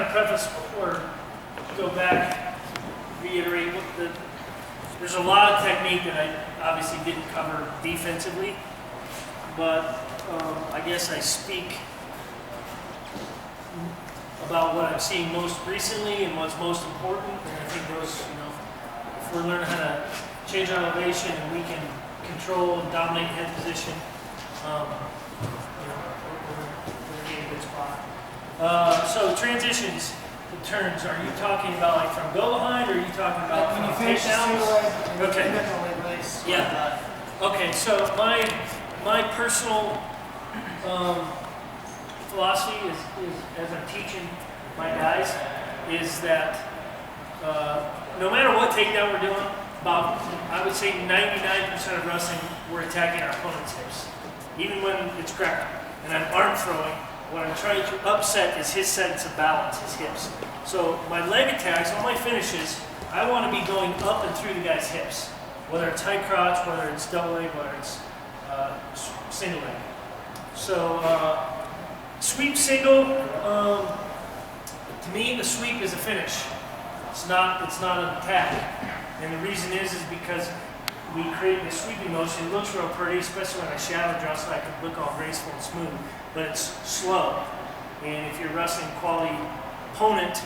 of preface or go back, reiterate there's a lot of technique that I obviously didn't cover defensively, but I guess I speak about what I'm seeing most recently and what's most important. And I think those, if we're learning how to change our elevation and we can control and dominate head position, we're in a good spot. So transitions, the turns, are you talking about like from go behind, or are you talking about when you finish takedowns? Okay. Race, Yeah. Okay. So my personal philosophy is as I'm teaching my guys is that no matter what takedown we're doing, about I would say 99% of wrestling we're attacking our opponent's hips, even when it's grappling and I'm arm throwing. What I'm trying to upset is his sense of balance, his hips. So my leg attacks, all my finishes, I want to be going up and through the guy's hips, whether it's high crotch, whether it's double leg, whether it's single leg. So sweep single, to me the sweep is a finish. It's not an attack. And the reason is because we create the sweeping motion. It looks real pretty, especially when I shadow draw so I can look all graceful and smooth, but it's slow. And if you're wrestling a quality opponent,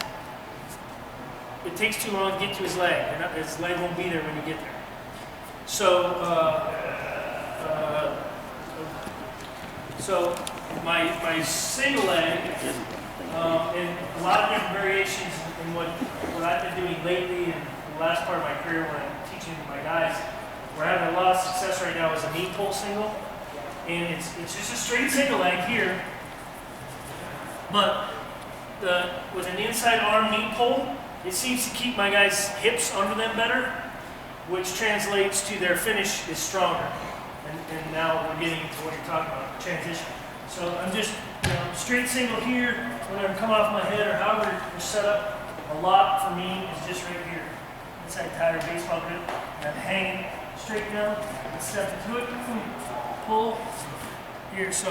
it takes too long to get to his leg, and his leg won't be there when you get there. So, my single leg, and a lot of different variations in what I've been doing lately and the last part of my career when I'm teaching my guys, we're having a lot of success right now is a knee pull single. And it's just a straight single leg here, but with an inside arm knee pull, it seems to keep my guys' hips under them better, which translates to their finish is stronger. And now we're getting to what you're talking about, transition. So I'm just straight single here, whether I'm coming off my head or however you're set up. A lot for me is just right here, inside tighter baseball grip, and I'm hanging straight down and step into it, pull here. So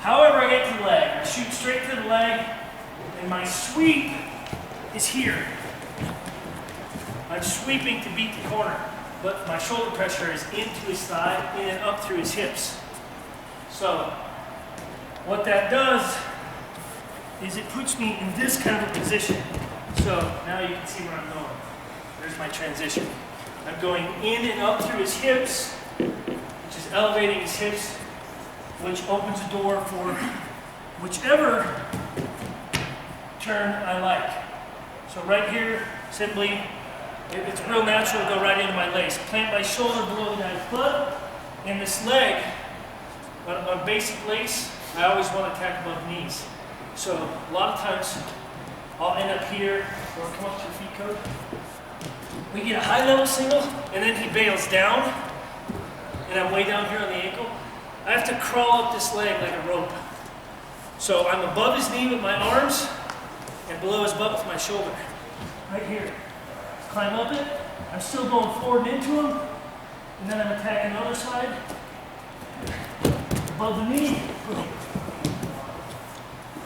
however I get to the leg, I shoot straight to the leg, and my sweep is here. I'm sweeping to beat the corner, but my shoulder pressure is into his thigh, in and up through his hips. So what that does is it puts me in this kind of a position. So now you can see where I'm going. There's my transition. I'm going in and up through his hips, which is elevating his hips, which opens a door for whichever turn I like. So right here, simply, it's real natural to go right into my lace. Plant my shoulder below the guy's butt, and this leg, on basic lace, I always want to attack above knees. So a lot of times, I'll end up here, or come up to the feet code. We get a high level single, and then he bails down, and I'm way down here on the ankle. I have to crawl up this leg like a rope. So I'm above his knee with my arms, and below his butt with my shoulder. Right here. Climb up it, I'm still going forward and into him, and then I'm attacking the other side. Above the knee, boom.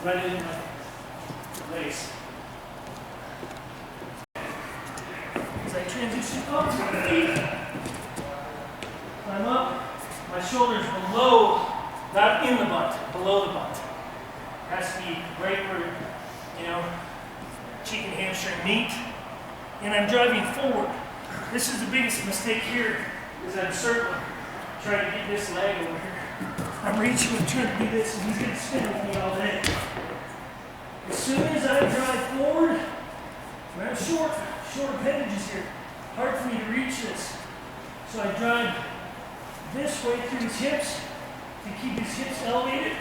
Right into my lace. As I transition up to my feet, climb up, my shoulders below, not in the butt, below the butt. Has to be right where, cheek and hamstring meet. And I'm driving forward. This is the biggest mistake here, is I'm circling, trying to get this leg over here. I'm reaching and trying to do this, and he's going to spin with me all day. As soon as I drive forward, I have short appendages here. Hard for me to reach this. So I drive this way through his hips to keep his hips elevated.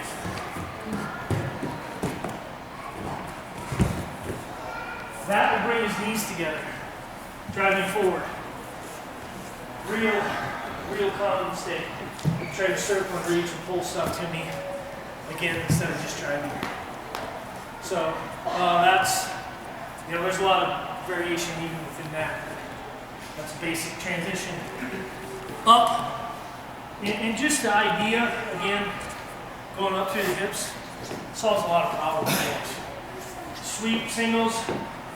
That will bring his knees together. Driving forward. Real common mistake. Try to circle and reach and pull stuff to me again instead of just driving. So that's, there's a lot of variation even within that. That's a basic transition. Up, and just the idea, again, going up through the hips, solves a lot of problems. sweep, singles.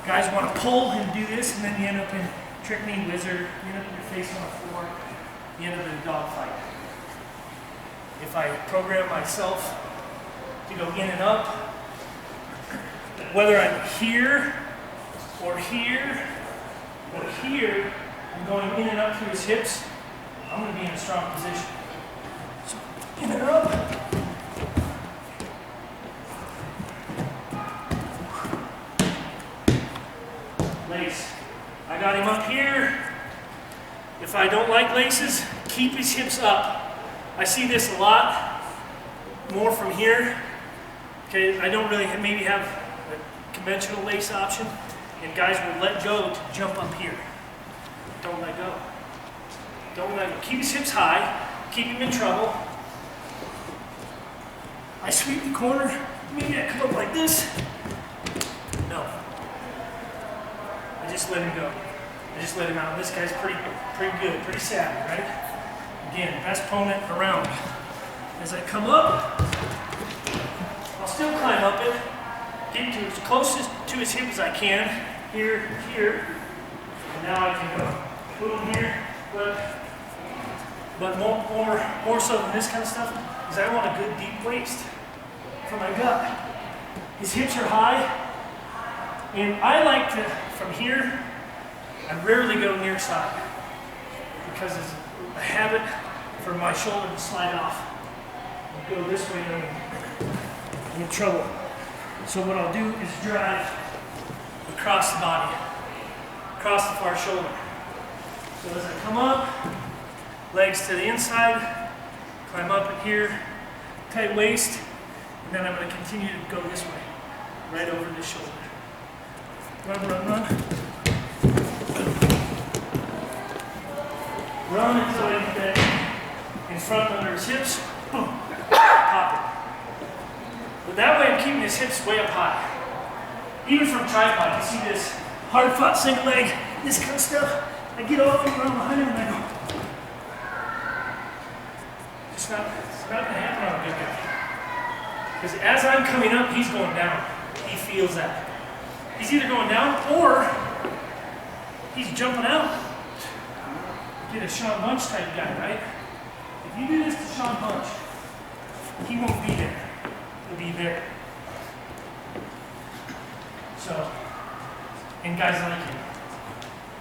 Guys want to pull and do this, and then you end up in trick knee wizard, you end up in your face on the floor, you end up in a dog fight. If I program myself to go in and up, whether I'm here or here or here, I'm going in and up through his hips, I'm going to be in a strong position. So in and up. Lace. I got him up here. If I don't like laces, keep his hips up. I see this a lot more from here. Okay, I don't really maybe have a conventional lace option, and guys will let go to jump up here. Don't let go. Don't let go. Keep his hips high. Keep him in trouble. I sweep the corner. Maybe I come up like this. No. I just let him go. I just let him out. This guy's pretty good, pretty savvy, right? Again, best opponent around. As I come up, I'll still climb up it, get to as close to his hip as I can. Here, here, and now I can go boom here. But more so than this kind of stuff is I want a good deep waist for my gut. His hips are high, and I like to, from here, I rarely go near side because it's a habit for my shoulder to slide off. I'll go this way and I'm in trouble. So what I'll do is drive across the body, across the far shoulder. So as I come up, legs to the inside, climb up in here, tight waist, and then I'm going to continue to go this way, right over this shoulder. Run, run, run. Run until I get that in front under his hips. Boom. Pop it. But that way I'm keeping his hips way up high. Even from tripod, you see this hard fought single leg, this kind of stuff. I get off and run behind him and I go. It's not going to happen on a good guy. Because as I'm coming up, he's going down. He feels that. He's either going down or he's jumping out. Get a Sean Bunch type guy, right? If you do this to Sean Bunch, he won't be there. He'll be there. So, and guys like him,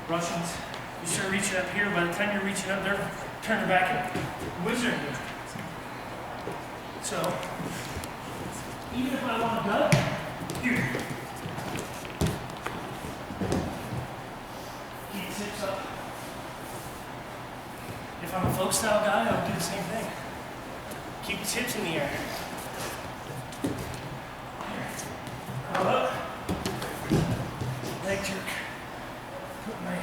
Russians, you start reaching up here, by the time you're reaching up, they're turning back and wizarding you. So, even if I want to gut, here. Keep his hips up. If I'm a folk style guy, I'll do the same thing. Keep his hips in the air. Come up. Leg jerk. Put my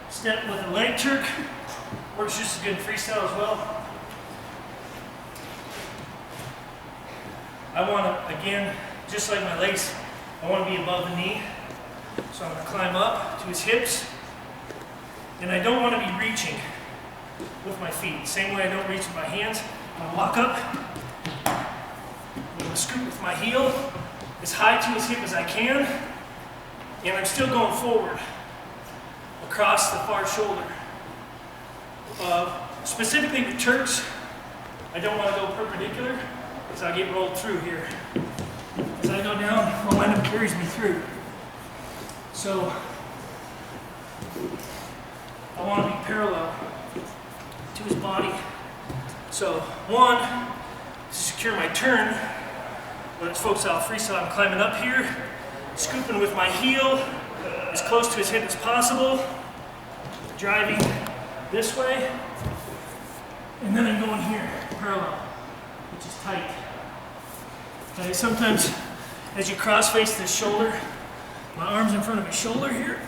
step with a leg jerk. Works just as good in freestyle as well. I want to, again, just like my lace, I want to be above the knee. So I'm going to climb up to his hips. And I don't want to be reaching with my feet. Same way I don't reach with my hands. I'm going to walk up. I'm going to scoot with my heel as high to his hip as I can. And I'm still going forward across the far shoulder. Specifically with Turks, I don't want to go perpendicular because I'll get rolled through here. As I go down, momentum carries me through. So I want to be parallel to his body. So one, to secure my turn, when it's folk style freestyle, I'm climbing up here, scooping with my heel as close to his hip as possible, driving this way, and then I'm going here, parallel, which is tight. Okay, sometimes as you cross face this shoulder, my arm's in front of his shoulder here,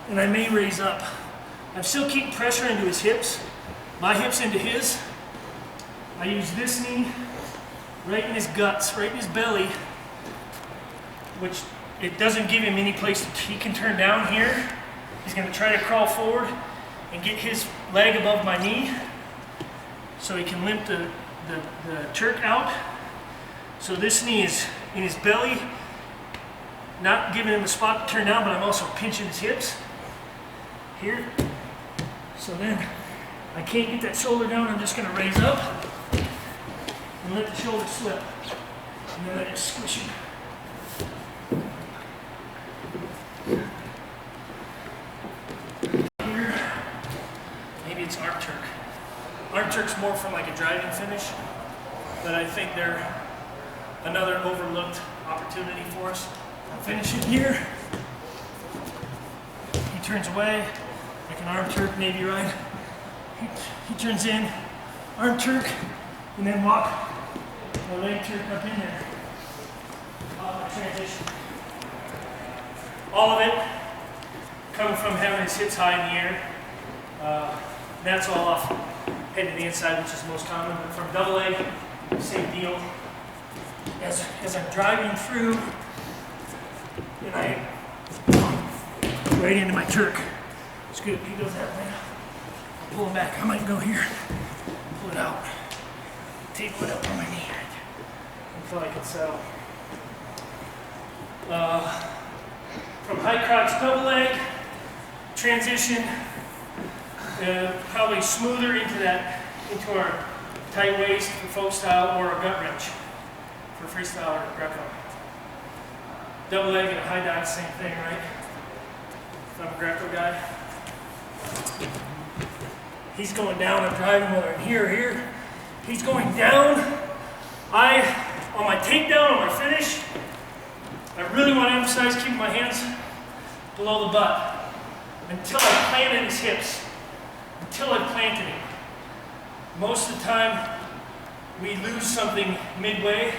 and I may raise up. I'm still keeping pressure into his hips, my hips into his. I use this knee right in his guts, right in his belly, which it doesn't give him any place he can turn down here. He's going to try to crawl forward and get his leg above my knee so he can limp the Turk out. So this knee is in his belly, not giving him a spot to turn down, but I'm also pinching his hips here. So then I can't get that shoulder down. I'm just going to raise up and let the shoulder slip. And then I just squish him. Here, maybe it's arm Turk. Arm Turk's more from like a driving finish, but I think they're another overlooked opportunity for us. I'm finishing here. He turns away, like an arm Turk, maybe right. He turns in, arm Turk, and then walk the leg Turk up in there. Off my transition. All of it coming from having his hips high in the air. That's all off head to the inside, which is the most common. But from double leg, same deal. As I'm driving through, and I right into my Turk. It's good. He goes that way. I'll pull him back. I might go here. Pull it out. Table it up on my knee until I can settle. From high crotch double leg, transition, probably smoother into our tight waist for folk style or a gut wrench for freestyle or Greco. Double leg and a high dive, same thing, right? If I'm a Greco guy. He's going down, I'm driving whether I'm here or here. He's going down. On my takedown, on my finish, I really want to emphasize keeping my hands below the butt until I planted his hips, until I planted him. Most of the time, we lose something midway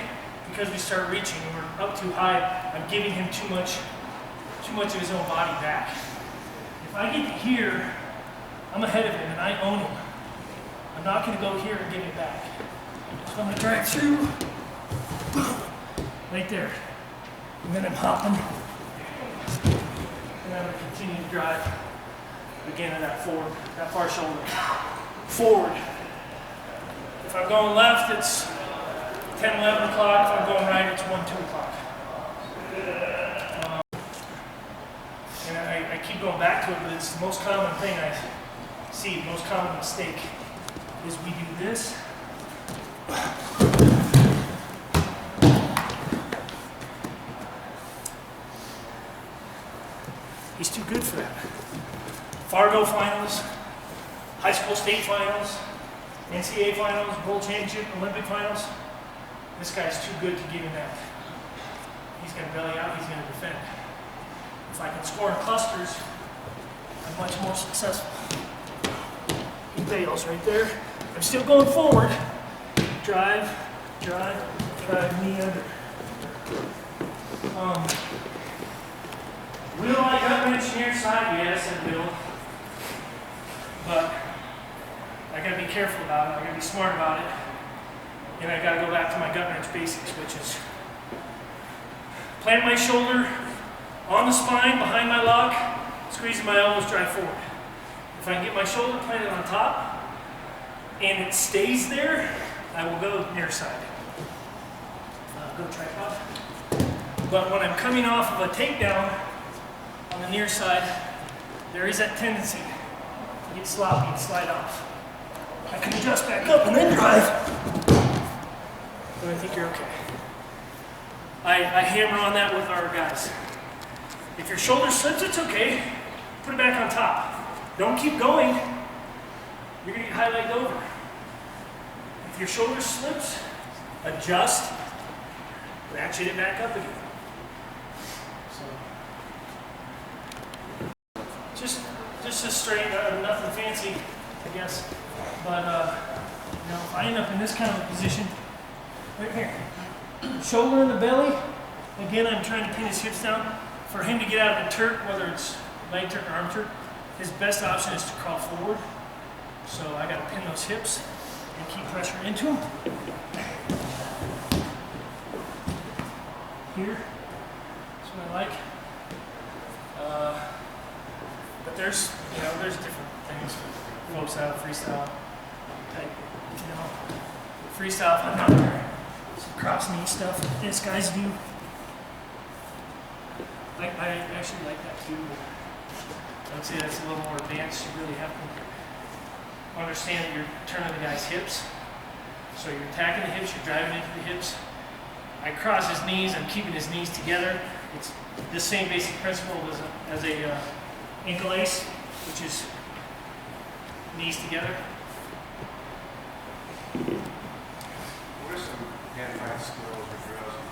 because we start reaching and we're up too high. I'm giving him too much of his own body back. If I get to here, I'm ahead of him and I own him. I'm not going to go here and give it back. So I'm going to drag through, right there. And then I'm hopping. And I'm going to continue to drive again in that far shoulder. Forward. If I'm going left, it's 10, 11 o'clock. If I'm going right, it's 1, 2 o'clock. And I keep going back to it, but it's the most common thing I see, the most common mistake is we do this. He's too good for that. Fargo finals, high school state finals, NCAA finals, world championship, Olympic finals. This guy's too good to give him that. He's going to belly out, he's going to defend. If I can score in clusters, I'm much more successful. He bails right there. I'm still going forward. Drive, drive, drive, knee under. Will I gut wrench near side? Yes, I will. But I gotta be careful about it. I gotta be smart about it. And I gotta go back to my gut wrench basics, which is plant my shoulder on the spine, behind my lock, squeezing my elbows, drive forward. If I can get my shoulder planted on top and it stays there, I will go near side. Go tripod. But when I'm coming off of a takedown on the near side, there is that tendency to get sloppy and slide off. I can adjust back up and then drive. But I think you're okay. I hammer on that with our guys. If your shoulder slips, it's okay. Put it back on top. Don't keep going. You're going to get high-legged over. If your shoulder slips, adjust, ratchet it back up again. So, just a straight, nothing fancy, I guess. But if I end up in this kind of a position, right here, shoulder in the belly. Again, I'm trying to pin his hips down. For him to get out of the Turk, whether it's leg Turk or arm Turk, his best option is to crawl forward. So I got to pin those hips and keep pressure into them. Here, that's what I like. But there's different things. Folk style, freestyle, type, freestyle. I'm not there. Some cross knee stuff that these guys do. I actually like that too. I would say that's a little more advanced. You really have to understand that you're turning the guy's hips. So you're attacking the hips, you're driving into the hips. I cross his knees, I'm keeping his knees together. It's the same basic principle as a ankle ace, which is knees together. What are some hand-fight skills or drills